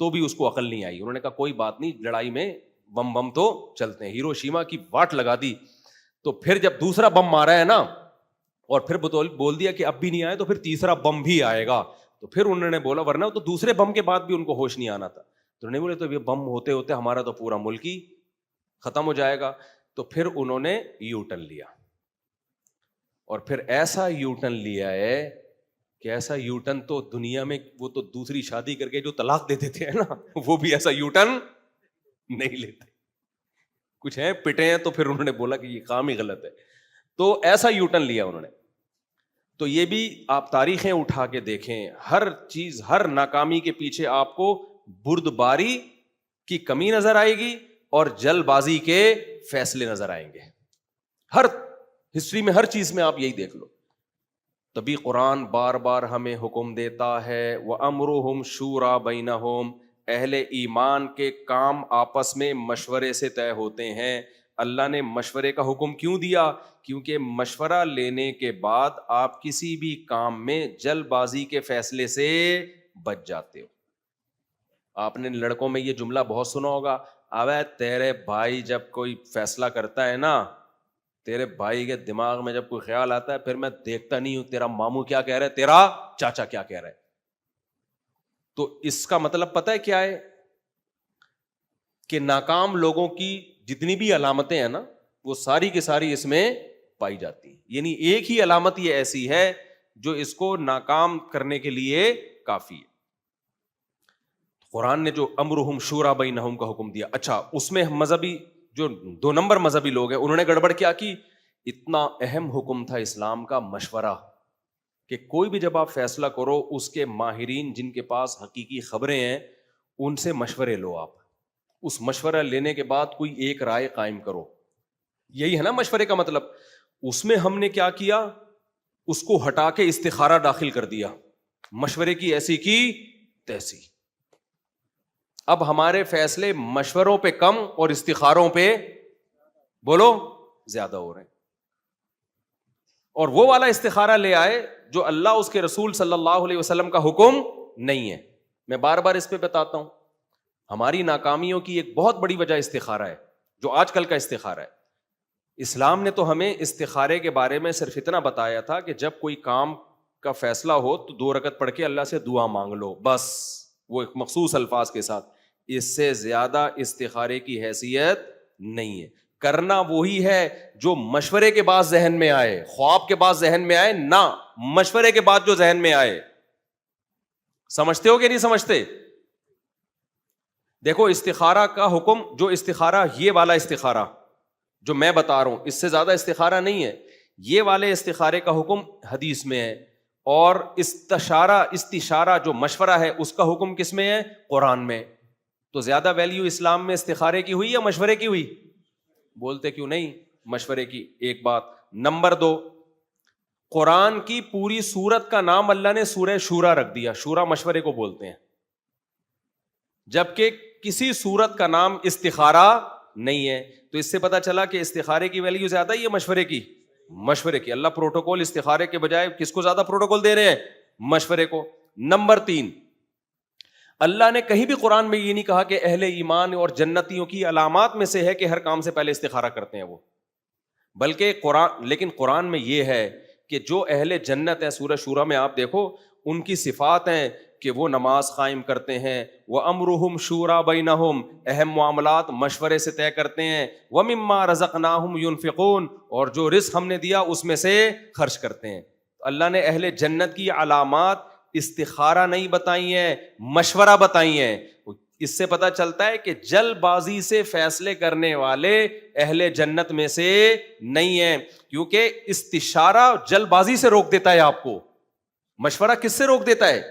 تو بھی اس کو عقل نہیں آئی. انہوں نے کہا کوئی بات نہیں, لڑائی میں بم بم تو چلتے ہیں. ہیروشیما کی واٹ لگا دی. تو پھر جب دوسرا بم مارا ہے نا, اور پھر بول دیا کہ اب بھی نہیں آئے تو پھر تیسرا بم بھی آئے گا. تو پھر انہوں نے بولا ورنہ تو دوسرے بم کے بعد بھی ان کو ہوش نہیں آنا تھا. تو انہوں نے بولے تو یہ بم ہوتے ہوتے ہمارا تو پورا ملک ہی ختم ہو جائے گا. تو پھر انہوں نے یو ٹرن لیا, اور پھر ایسا یو ٹرن لیا ہے کہ ایسا یو ٹرن تو دنیا میں, وہ تو دوسری شادی کر کے جو طلاق دے دیتے ہیں نا, وہ بھی ایسا یو ٹرن نہیں لیتے. کچھ ہیں پٹے ہیں تو پھر انہوں نے بولا کہ یہ کام ہی غلط ہے, تو ایسا یو ٹرن لیا انہوں نے. تو یہ بھی آپ تاریخیں اٹھا کے دیکھیں, ہر چیز, ہر ناکامی کے پیچھے آپ کو بردباری کی کمی نظر آئے گی اور جلد بازی کے فیصلے نظر آئیں گے. ہر ہسٹری میں, ہر چیز میں آپ یہی دیکھ لو. تبھی قرآن بار بار ہمیں حکم دیتا ہے وَأَمْرُهُمْ شُورَى بَيْنَهُمْ, اہل ایمان کے کام آپس میں مشورے سے طے ہوتے ہیں. اللہ نے مشورے کا حکم کیوں دیا؟ کیونکہ مشورہ لینے کے بعد آپ کسی بھی کام میں جلد بازی کے فیصلے سے بچ جاتے ہو. آپ نے لڑکوں میں یہ جملہ بہت سنا ہوگا, ابے تیرے بھائی جب کوئی فیصلہ کرتا ہے نا, تیرے بھائی کے دماغ میں جب کوئی خیال آتا ہے, پھر میں دیکھتا نہیں ہوں تیرا ماموں کیا کہہ رہا ہے, تیرا چاچا کیا کہہ رہا ہے. تو اس کا مطلب پتہ ہے کیا ہے, کہ ناکام لوگوں کی جتنی بھی علامتیں ہیں نا, وہ ساری کی ساری اس میں پائی جاتی ہیں. یعنی ایک ہی علامت یہ ایسی ہے جو اس کو ناکام کرنے کے لیے کافی ہے. قرآن نے جو امرہم شورا بینہم کا حکم دیا, اچھا اس میں مذہبی جو 2 نمبر مذہبی لوگ ہیں انہوں نے گڑبڑ کیا کی. اتنا اہم حکم تھا اسلام کا مشورہ, کہ کوئی بھی جب آپ فیصلہ کرو اس کے ماہرین جن کے پاس حقیقی خبریں ہیں ان سے مشورے لو. آپ اس مشورہ لینے کے بعد کوئی ایک رائے قائم کرو. یہی ہے نا مشورے کا مطلب. اس میں ہم نے کیا کیا, اس کو ہٹا کے استخارہ داخل کر دیا, مشورے کی ایسی کی تیسی. اب ہمارے فیصلے مشوروں پہ کم اور استخاروں پہ بولو زیادہ ہو رہے ہیں. اور وہ والا استخارہ لے آئے جو اللہ اس کے رسول صلی اللہ علیہ وسلم کا حکم نہیں ہے. میں بار بار اس پہ بتاتا ہوں, ہماری ناکامیوں کی ایک بہت بڑی وجہ استخارہ ہے, جو آج کل کا استخارہ ہے. اسلام نے تو ہمیں استخارے کے بارے میں صرف اتنا بتایا تھا کہ جب کوئی کام کا فیصلہ ہو تو 2 رکعت پڑھ کے اللہ سے دعا مانگ لو, بس وہ ایک مخصوص الفاظ کے ساتھ. اس سے زیادہ استخارے کی حیثیت نہیں ہے. کرنا وہی ہے جو مشورے کے بعد ذہن میں آئے, خواب کے بعد ذہن میں آئے نہ, مشورے کے بعد جو ذہن میں آئے. سمجھتے ہو کہ نہیں سمجھتے؟ دیکھو استخارہ کا حکم, جو استخارہ یہ والا استخارہ جو میں بتا رہا ہوں, اس سے زیادہ استخارہ نہیں ہے. یہ والے استخارے کا حکم حدیث میں ہے, اور استشارہ جو مشورہ ہے اس کا حکم کس میں ہے؟ قرآن میں. تو زیادہ ویلیو اسلام میں استخارے کی ہوئی یا مشورے کی ہوئی؟ بولتے کیوں نہیں مشورے کی. ایک بات. نمبر 2, قرآن کی پوری سورت کا نام اللہ نے سورہ شورا رکھ دیا. شورا مشورے کو بولتے ہیں, جبکہ کسی سورت کا نام استخارہ نہیں ہے. تو اس سے پتا چلا کہ استخارے کی ویلیو زیادہ ہے یا مشورے کی؟ مشورے کی. اللہ پروٹوکول استخارے کے بجائے کس کو زیادہ پروٹوکول دے رہے ہیں؟ مشورے کو. نمبر 3, اللہ نے کہیں بھی قرآن میں یہ نہیں کہا کہ اہل ایمان اور جنتیوں کی علامات میں سے ہے کہ ہر کام سے پہلے استخارہ کرتے ہیں وہ, بلکہ لیکن قرآن میں یہ ہے کہ جو اہل جنت ہیں, سورہ شورا میں آپ دیکھو ان کی صفات ہیں کہ وہ نماز قائم کرتے ہیں, وَأَمْرُهُمْ شُورَى بَيْنَهُمْ, اہم معاملات مشورے سے طے کرتے ہیں, وَمِمَّا رَزَقْنَاهُمْ يُنْفِقُونَ, اور جو رزق ہم نے دیا اس میں سے خرچ کرتے ہیں. اللہ نے اہل جنت کی علامات استخارہ نہیں بتائی ہیں, مشورہ بتائی ہیں. اس سے پتہ چلتا ہے کہ جلد بازی سے فیصلے کرنے والے اہل جنت میں سے نہیں ہیں, کیونکہ استشارہ جلد بازی سے روک دیتا ہے آپ کو, مشورہ کس سے روک دیتا ہے؟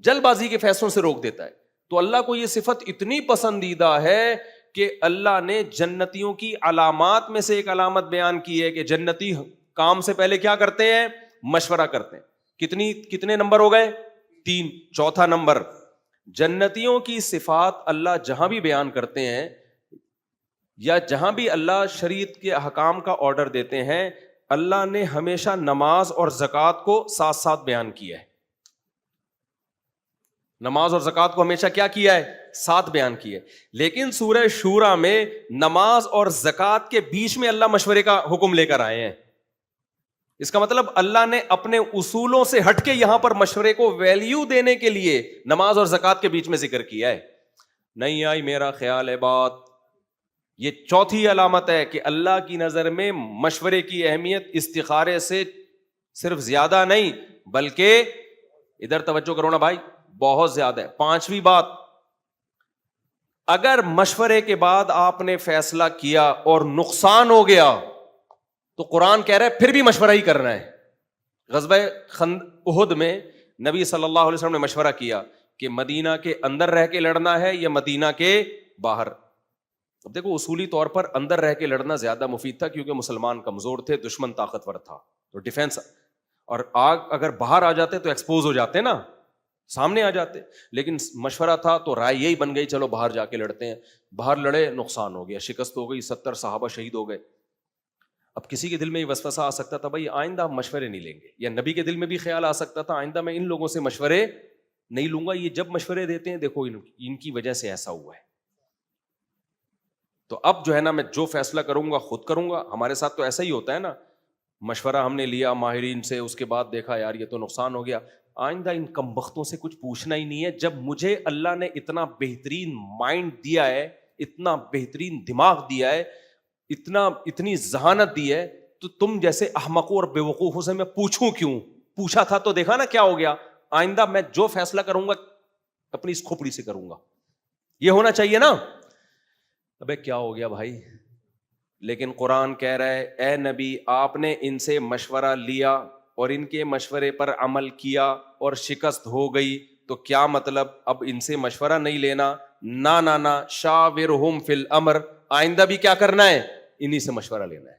جلد بازی کے فیصلوں سے روک دیتا ہے. تو اللہ کو یہ صفت اتنی پسندیدہ ہے کہ اللہ نے جنتیوں کی علامات میں سے ایک علامت بیان کی ہے کہ جنتی کام سے پہلے کیا کرتے ہیں؟ مشورہ کرتے ہیں. کتنے نمبر ہو گئے؟ 3. چوتھا نمبر, جنتیوں کی صفات اللہ جہاں بھی بیان کرتے ہیں یا جہاں بھی اللہ شریعت کے احکام کا آرڈر دیتے ہیں, اللہ نے ہمیشہ نماز اور زکوٰۃ کو ساتھ ساتھ بیان کیا ہے. نماز اور زکوٰۃ کو ہمیشہ کیا کیا ہے؟ ساتھ بیان کیا ہے. لیکن سورہ شورى میں نماز اور زکوٰۃ کے بیچ میں اللہ مشورے کا حکم لے کر آئے ہیں. اس کا مطلب اللہ نے اپنے اصولوں سے ہٹ کے یہاں پر مشورے کو ویلیو دینے کے لیے نماز اور زکوٰۃ کے بیچ میں ذکر کیا ہے. نہیں آئی میرا خیال ہے بات. یہ چوتھی علامت ہے کہ اللہ کی نظر میں مشورے کی اہمیت استخارے سے صرف زیادہ نہیں بلکہ ادھر توجہ کرو نا بھائی, بہت زیادہ ہے. پانچویں بات, اگر مشورے کے بعد آپ نے فیصلہ کیا اور نقصان ہو گیا تو قرآن کہہ رہا ہے پھر بھی مشورہ ہی کرنا ہے. غزوہ احد میں نبی صلی اللہ علیہ وسلم نے مشورہ کیا کہ مدینہ کے اندر رہ کے لڑنا ہے یا مدینہ کے باہر. اب دیکھو اصولی طور پر اندر رہ کے لڑنا زیادہ مفید تھا کیونکہ مسلمان کمزور تھے, دشمن طاقتور تھا, تو ڈیفینس. اور آگ اگر باہر آ جاتے تو ایکسپوز ہو جاتے نا, سامنے آ جاتے. لیکن مشورہ تھا تو رائے یہی بن گئی چلو باہر جا کے لڑتے ہیں. باہر لڑے, نقصان ہو گیا, شکست ہو گئی, 70 صحابہ شہید ہو گئے. اب کسی کے دل میں یہ وسوسہ آ سکتا تھا بھائی آئندہ ہم مشورے نہیں لیں گے, یا نبی کے دل میں بھی خیال آ سکتا تھا آئندہ میں ان لوگوں سے مشورے نہیں لوں گا, یہ جب مشورے دیتے ہیں دیکھو ان کی وجہ سے ایسا ہوا ہے. تو اب جو ہے نا میں جو فیصلہ کروں گا خود کروں گا. ہمارے ساتھ تو ایسا ہی ہوتا ہے نا, مشورہ ہم نے لیا ماہرین سے, اس کے بعد دیکھا یار یہ تو نقصان ہو گیا, آئندہ ان کمبختوں سے کچھ پوچھنا ہی نہیں ہے. جب مجھے اللہ نے اتنا بہترین مائنڈ دیا ہے, اتنا بہترین دماغ دیا ہے, اتنی ذہانت دی ہے, تو تم جیسے احمقوں اور بیوقوفوں سے میں پوچھوں کیوں؟ پوچھا تھا تو دیکھا نا کیا ہو گیا. آئندہ میں جو فیصلہ کروں گا اپنی اس کھوپڑی سے کروں گا. یہ ہونا چاہیے نا. ابے کیا ہو گیا بھائی؟ لیکن قرآن کہہ رہا ہے اے نبی آپ نے ان سے مشورہ لیا اور ان کے مشورے پر عمل کیا اور شکست ہو گئی, تو کیا مطلب اب ان سے مشورہ نہیں لینا؟ نا شاورہم فی الامر, آئندہ بھی کیا کرنا ہے؟ انہی سے مشورہ لینا ہے.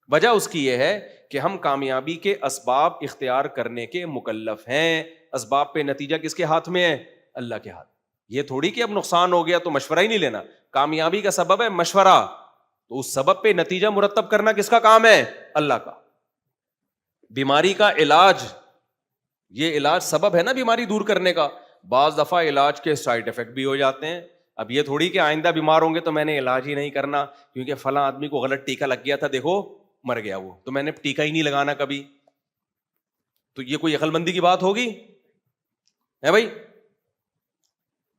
وجہ اس کی یہ ہے کہ ہم کامیابی کے اسباب اختیار کرنے کے مکلف ہیں. اسباب پہ نتیجہ کس کے ہاتھ میں ہے؟ اللہ کے ہاتھ. یہ تھوڑی کہ اب نقصان ہو گیا تو مشورہ ہی نہیں لینا. کامیابی کا سبب ہے مشورہ, تو اس سبب پہ نتیجہ مرتب کرنا کس کا کام ہے؟ اللہ کا. بیماری کا علاج, یہ علاج سبب ہے نا بیماری دور کرنے کا. بعض دفعہ علاج کے سائڈ افیکٹ بھی ہو جاتے ہیں. اب یہ تھوڑی کہ آئندہ بیمار ہوں گے تو میں نے علاج ہی نہیں کرنا کیونکہ فلاں آدمی کو غلط ٹیکا لگ گیا تھا, دیکھو مر گیا وہ, تو میں نے ٹیکا ہی نہیں لگانا کبھی. تو یہ کوئی عقل مندی کی بات ہوگی ہے بھائی؟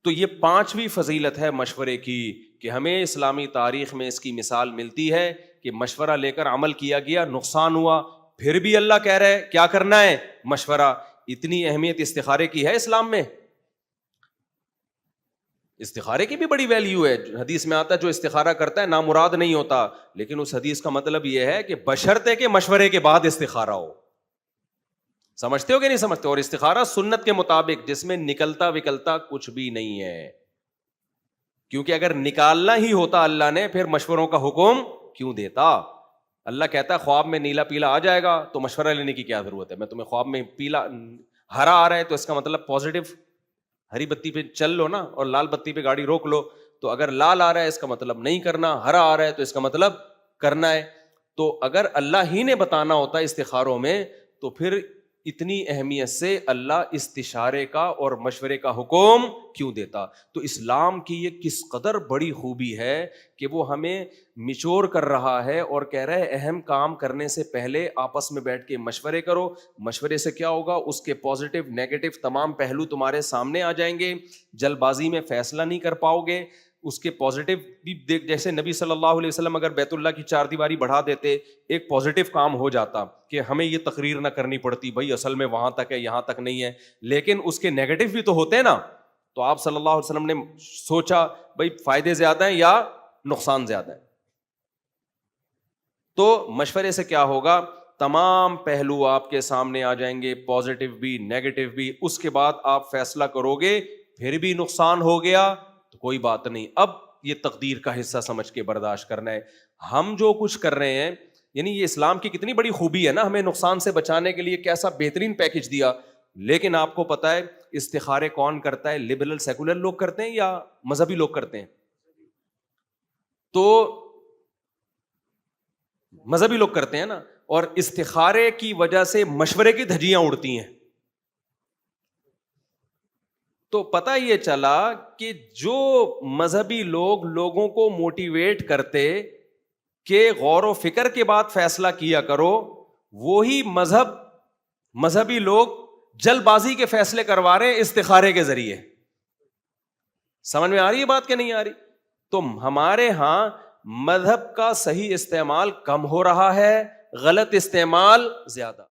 تو یہ پانچویں فضیلت ہے مشورے کی کہ ہمیں اسلامی تاریخ میں اس کی مثال ملتی ہے کہ مشورہ لے کر عمل کیا گیا, نقصان ہوا, پھر بھی اللہ کہہ رہے کیا کرنا ہے؟ مشورہ. اتنی اہمیت استخارے کی ہے اسلام میں. استخارے کی بھی بڑی ویلیو ہے. حدیث میں آتا ہے جو استخارہ کرتا ہے نامراد نہیں ہوتا, لیکن اس حدیث کا مطلب یہ ہے کہ بشرطے کہ مشورے کے بعد استخارہ ہو. سمجھتے ہو کہ نہیں سمجھتے؟ اور استخارہ سنت کے مطابق جس میں نکلتا وکلتا کچھ بھی نہیں ہے, کیونکہ اگر نکالنا ہی ہوتا اللہ نے پھر مشوروں کا حکم کیوں دیتا؟ اللہ کہتا ہے خواب میں نیلا پیلا آ جائے گا تو مشورہ لینے کی کیا ضرورت ہے؟ میں تمہیں خواب میں پیلا ہرا آ رہا ہے تو اس کا مطلب پازیٹو, ہری بتی پہ چل لو نا اور لال بتی پہ گاڑی روک لو. تو اگر لال آ رہا ہے اس کا مطلب نہیں کرنا, ہرا آ رہا ہے تو اس کا مطلب کرنا ہے. تو اگر اللہ ہی نے بتانا ہوتا استخاروں میں تو پھر اتنی اہمیت سے اللہ استشارے کا اور مشورے کا حکم کیوں دیتا؟ تو اسلام کی یہ کس قدر بڑی خوبی ہے کہ وہ ہمیں میچور کر رہا ہے اور کہہ رہا ہے اہم کام کرنے سے پہلے آپس میں بیٹھ کے مشورے کرو. مشورے سے کیا ہوگا؟ اس کے پازیٹیو نیگیٹو تمام پہلو تمہارے سامنے آ جائیں گے. جلد بازی میں فیصلہ نہیں کر پاؤ گے. اس کے پازیٹیو بھی دیکھ, جیسے نبی صلی اللہ علیہ وسلم اگر بیت اللہ کی 4 دیواری بڑھا دیتے, ایک پازیٹیو کام ہو جاتا کہ ہمیں یہ تقریر نہ کرنی پڑتی بھائی اصل میں وہاں تک ہے یہاں تک نہیں ہے, لیکن اس کے نیگیٹو بھی تو ہوتے ہیں نا. تو آپ صلی اللہ علیہ وسلم نے سوچا بھائی فائدے زیادہ ہیں یا نقصان زیادہ ہے. تو مشورے سے کیا ہوگا؟ تمام پہلو آپ کے سامنے آ جائیں گے, پازیٹیو بھی نیگیٹو بھی. اس کے بعد آپ فیصلہ کرو گے, پھر بھی نقصان ہو گیا تو کوئی بات نہیں, اب یہ تقدیر کا حصہ سمجھ کے برداشت کرنا ہے. ہم جو کچھ کر رہے ہیں, یعنی یہ اسلام کی کتنی بڑی خوبی ہے نا, ہمیں نقصان سے بچانے کے لیے کیسا بہترین پیکج دیا. لیکن آپ کو پتا ہے استخارے کون کرتا ہے؟ لبرل سیکولر لوگ کرتے ہیں یا مذہبی لوگ کرتے ہیں؟ تو مذہبی لوگ کرتے ہیں نا, اور استخارے کی وجہ سے مشورے کی دھجیاں اڑتی ہیں. تو پتہ یہ چلا کہ جو مذہبی لوگ لوگوں کو موٹیویٹ کرتے کہ غور و فکر کے بعد فیصلہ کیا کرو، وہی مذہبی لوگ جلد بازی کے فیصلے کروا رہے ہیں استخارے کے ذریعے. سمجھ میں آ رہی ہے بات کہ نہیں آ رہی؟ تو ہمارے ہاں مذہب کا صحیح استعمال کم ہو رہا ہے، غلط استعمال زیادہ.